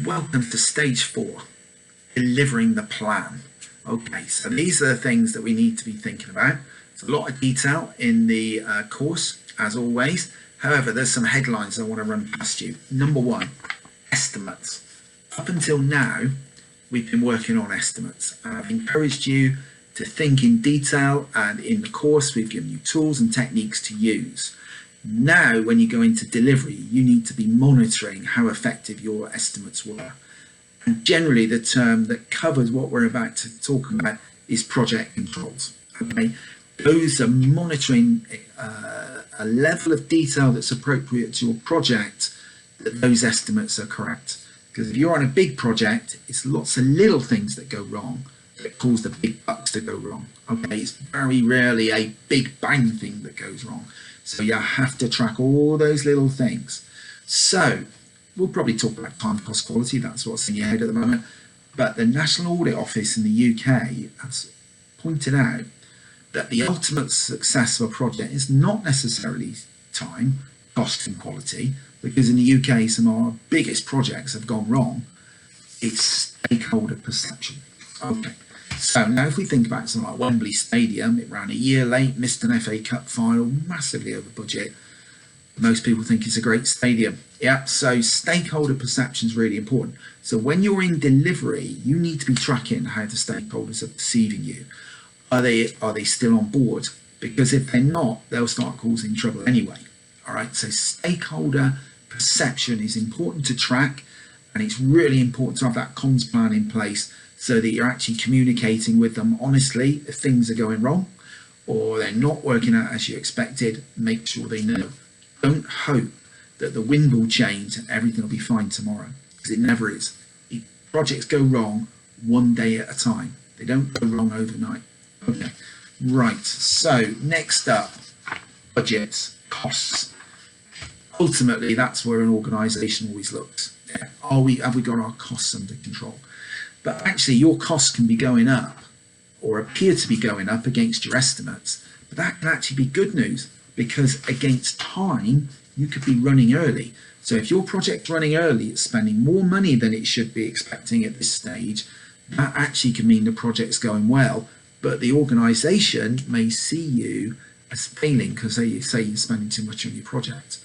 Welcome to stage 4, delivering the plan. Okay, so these are the things that we need to be thinking about. There's a lot of detail in the course, as always. However, there's some headlines I want to run past you. Number 1, estimates. Up until now, we've been working on estimates. And I've encouraged you to think in detail, and in the course, we've given you tools and techniques to use. Now, when you go into delivery, you need to be monitoring how effective your estimates were. And generally, the term that covers what we're about to talk about is project controls. Okay, those are monitoring a level of detail that's appropriate to your project, that those estimates are correct. Because if you're on a big project, it's lots of little things that go wrong that cause the big bucks to go wrong. Okay, it's very rarely a big bang thing that goes wrong. So you have to track all those little things. So we'll probably talk about time, cost, quality. That's what's in your head at the moment. But the National Audit Office in the UK has pointed out that the ultimate success of a project is not necessarily time, cost and quality, because in the UK some of our biggest projects have gone wrong. It's stakeholder perception. Okay. So now if we think about something like Wembley Stadium, it ran a year late, missed an FA Cup final, massively over budget. Most people think it's a great stadium. Yeah, so stakeholder perception is really important. So when you're in delivery, you need to be tracking how the stakeholders are perceiving you. Are they still on board? Because if they're not, they'll start causing trouble anyway. All right, so stakeholder perception is important to track, and it's really important to have that comms plan in place so that you're actually communicating with them honestly if things are going wrong or they're not working out as you expected. Make sure they know. Don't hope that the wind will change and everything will be fine tomorrow, because it never is. Projects go wrong one day at a time. They don't go wrong overnight. Okay, right. So next up, budgets, costs. Ultimately, that's where an organisation always looks. Yeah. Have we got our costs under control? But actually, your costs can be going up or appear to be going up against your estimates. But that can actually be good news, because against time, you could be running early. So if your project's running early, it's spending more money than it should be expecting at this stage. That actually can mean the project's going well, but the organisation may see you as failing because they say you're spending too much on your project.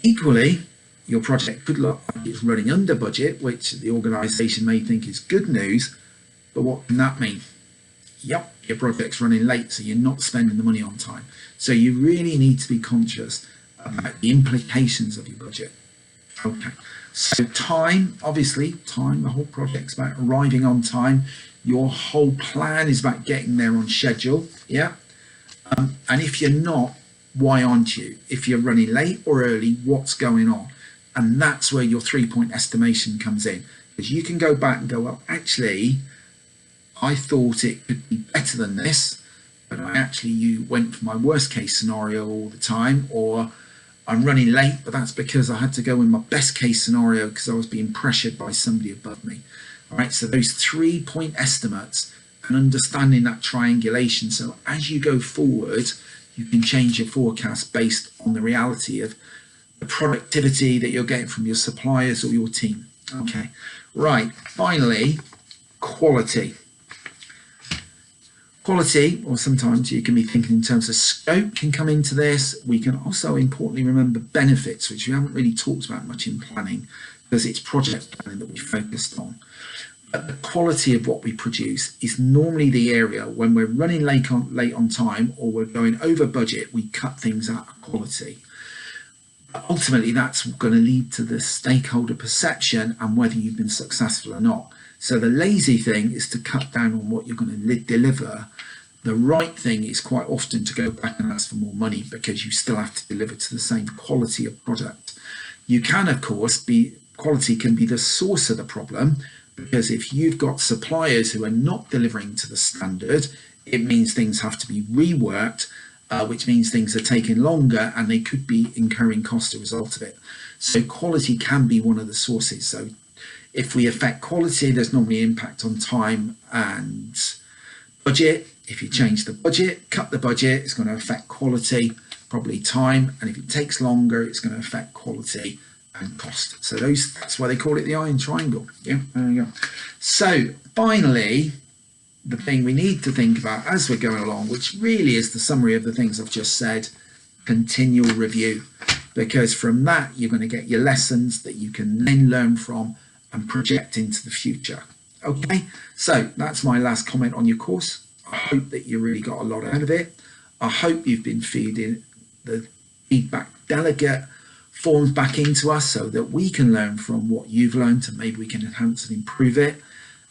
Equally, your project could look like it's running under budget, which the organisation may think is good news, but what can that mean? Yep, your project's running late, so you're not spending the money on time. So you really need to be conscious about the implications of your budget. Okay, so time, obviously, the whole project's about arriving on time. Your whole plan is about getting there on schedule, yeah? And if you're not, why aren't you? If you're running late or early, what's going on? And that's where your 3-point estimation comes in, because you can go back and go, well, actually, I thought it could be better than this, but you went for my worst case scenario all the time, or I'm running late, but that's because I had to go in my best case scenario because I was being pressured by somebody above me. All right, so those 3-point estimates and understanding that triangulation. So as you go forward, you can change your forecast based on the reality of the productivity that you're getting from your suppliers or your team. Okay, right, finally, quality. Quality, or sometimes you can be thinking in terms of scope, can come into this. We can also importantly remember benefits, which we haven't really talked about much in planning because it's project planning that we focused on. But the quality of what we produce is normally the area when we're running late on time or we're going over budget, we cut things out of quality. Ultimately, that's going to lead to the stakeholder perception and whether you've been successful or not. So the lazy thing is to cut down on what you're going to deliver. The right thing is quite often to go back and ask for more money, because you still have to deliver to the same quality of product. You can, of course, quality can be the source of the problem, because if you've got suppliers who are not delivering to the standard, it means things have to be reworked, which means things are taking longer and they could be incurring cost as a result of it. So quality can be one of the sources. So if we affect quality, there's normally impact on time and budget. If you change the budget, cut the budget, it's going to affect quality, probably time. And if it takes longer, it's going to affect quality and cost. So that's why they call it the iron triangle. Yeah, there you go. So finally, the thing we need to think about as we're going along, which really is the summary of the things I've just said, continual review, because from that you're going to get your lessons that you can then learn from and project into the future. Okay, so that's my last comment on your course. I hope that you really got a lot out of it. I hope you've been feeding the feedback delegate forms back into us so that we can learn from what you've learned and maybe we can enhance and improve it.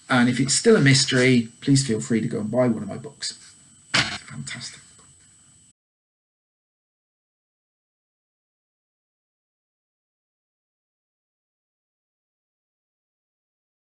And if it's still a mystery, please feel free to go and buy one of my books. Fantastic.